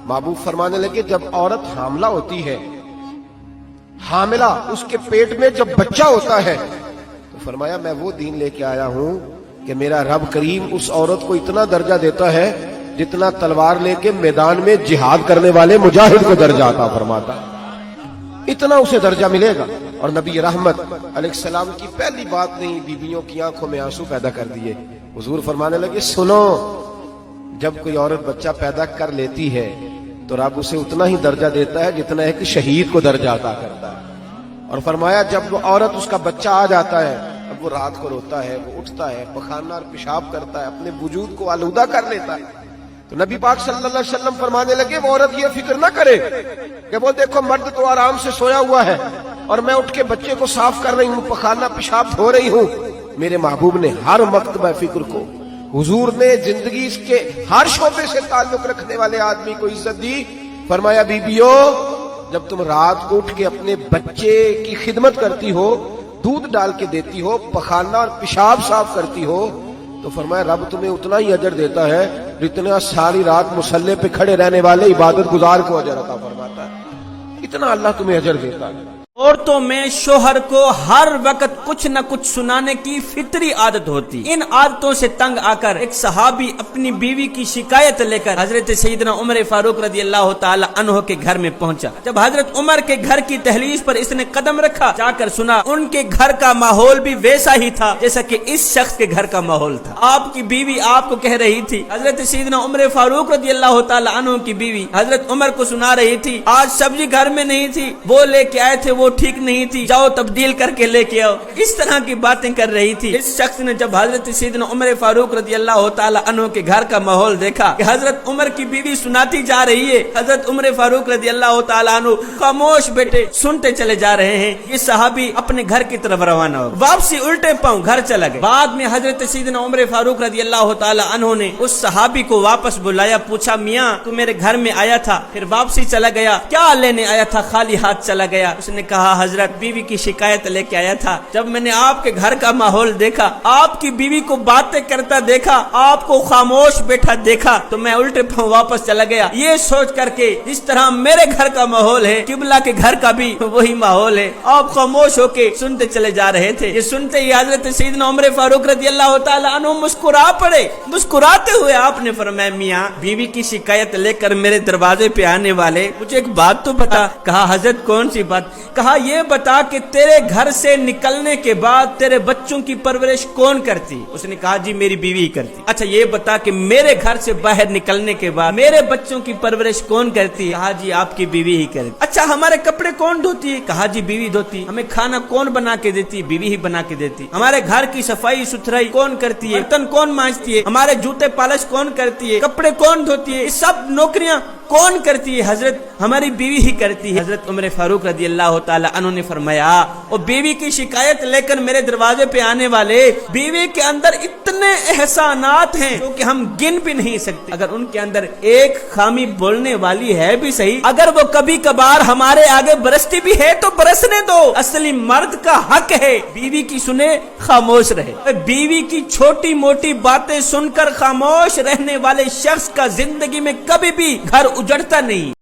महबूब फरमाने लगे जब औरत हामला होती है, हामिला उसके पेट में जब बच्चा होता है, तो फरमाया मैं वो दीन लेके आया हूं कि मेरा रब करीम उस औरत को इतना दर्जा देता है जितना तलवार लेके मैदान में जिहाद करने वाले मुजाहिद को दर्जा अता फरमाता है, इतना उसे दर्जा मिलेगा। और नबी रहमत अलैहिस्सलाम की पहली बात नहीं, बीवियों की आंखों में आंसू पैदा कर दिए। हुजूर फरमाने लगे सुनो, जब कोई औरत बच्चा पैदा कर लेती है तो रब उसे उतना ही दर्जा देता है जितना एक शहीद को दर्जा अता करता है। और फरमाया जब वो औरत उसका बच्चा आ जाता है, अब वो रात को रोता है, वो उठता है, पखाना और पेशाब करता है, अपने वजूद को आलूदा कर लेता है, तो नबी पाक सल्लल्लाहु अलैहि वसल्लम फरमाने लगे वो औरत ये फिक्र ना करे कि वो देखो मर्द तो आराम से सोया हुआ है और मैं उठ के बच्चे को साफ कर रही हूँ, पखाना पेशाब धो रही हूँ। मेरे महबूब ने हर मकतबा फिक्र को, हुजूर ने जिंदगी के हर शोबे से ताल्लुक रखने वाले आदमी को इज्जत दी। फरमाया बीबियों, जब तुम रात को उठ के अपने बच्चे की खिदमत करती हो, दूध डाल के देती हो, पखाना और पेशाब साफ करती हो, तो फरमाया रब तुम्हें उतना ही अजर देता है जितना सारी रात मुसल्ले पे खड़े रहने वाले इबादत गुजार को अजर अता फरमाता है, इतना अल्लाह तुम्हें अजर देता है। औरतों में शोहर को हर वक्त कुछ न कुछ सुनाने की फितरी आदत होती। इन आदतों से तंग आकर एक सहाबी अपनी बीवी की शिकायत लेकर हजरत सैयदना उमर फारूक रजी अल्लाह ताला अन्हो के घर में पहुंचा। जब हजरत उमर के घर की दहलीज पर इसने कदम रखा, जाकर सुना उनके घर का माहौल भी वैसा ही था जैसा कि इस शख्स के घर का माहौल था। आपकी बीवी आपको कह रही थी, हजरत सैयदना उमर फारूक रजी अल्लाह ताला अन्हो की बीवी हजरत उमर को सुना रही थी, आज सब्जी घर में नहीं थी, वो लेके आए थे, वो ठीक नहीं थी, जाओ तब्दील करके लेके आओ। इस तरह की बातें कर रही थी। इस शख्स ने जब हजरत सैयदना उमर फारूक रजी अल्लाह ताला अन्हु के घर का माहौल देखा कि हजरत उमर की बीवी सुनाती जा रही है, हजरत उमर फारूक रजी अल्लाह ताला अन्हु खामोश बैठे सुनते चले जा रहे हैं, ये सहाबी अपने घर की तरफ रवाना हो, वापसी उल्टे पांव घर चला गए। बाद में हजरत सैयदना उमर फारूक रजी अल्लाह ताला अन्हु ने उस सहाबी को वापस बुलाया, पूछा मियाँ तू मेरे घर में आया था, फिर वापसी चला गया, क्या लेने आया था, खाली हाथ चला गया। उसने कहा हजरत बीवी की शिकायत लेके आया था, जब मैंने आपके घर का माहौल देखा, आपकी बीवी को बातें करता देखा, आपको खामोश बैठा देखा, तो मैं उल्टे पांव वापस चला गया, ये सोच करके जिस तरह मेरे घर का माहौल है किबला के घर का भी वही माहौल है। आप खामोश होके सुनते चले जा रहे थे। ये सुनते ही हजरत सैयदना उमर फारूक रजी अल्लाह ताला अन्हु मुस्कुरा पड़े। मुस्कुराते हुए आपने फरमाया मियाँ बीवी की शिकायत लेकर मेरे दरवाजे पे आने वाले मुझे एक बात तो बता। कहा हजरत कौन सी बात? कहा ये बता कि तेरे घर से निकलने के बाद तेरे बच्चों की परवरिश कौन करती? उसने कहा जी मेरी बीवी ही करती। अच्छा ये बता कि मेरे घर से बाहर निकलने के बाद मेरे बच्चों की परवरिश कौन करती? कहा जी आपकी बीवी ही करती। अच्छा हमारे कपड़े कौन धोती है? कहा जी बीवी धोती। हमें खाना कौन बना के देती? बीवी ही बना के देती। हमारे घर की सफाई सुथराई कौन करती है? बर्तन कौन मांजती है? हमारे जूते पालिश कौन करती है? कपड़े कौन धोती है? सब नौकरियां कौन करती है? हजरत हमारी बीवी ही करती है। हजरत उमर फारूक रजी अल्लाह ताला अन्हु ने फरमाया और बीवी की शिकायत लेकर मेरे दरवाजे पे आने वाले, बीवी के अंदर इतने एहसानात हैं जो कि हम गिन भी नहीं सकते। अगर उनके अंदर एक खामी बोलने वाली है भी सही, अगर वो कभी कभार हमारे आगे बरसती भी है तो बरसने दो। असली मर्द का हक है बीवी की सुने खामोश रहे। बीवी की छोटी मोटी बातें सुनकर खामोश रहने वाले शख्स का जिंदगी में कभी भी घर उजड़ता नहीं।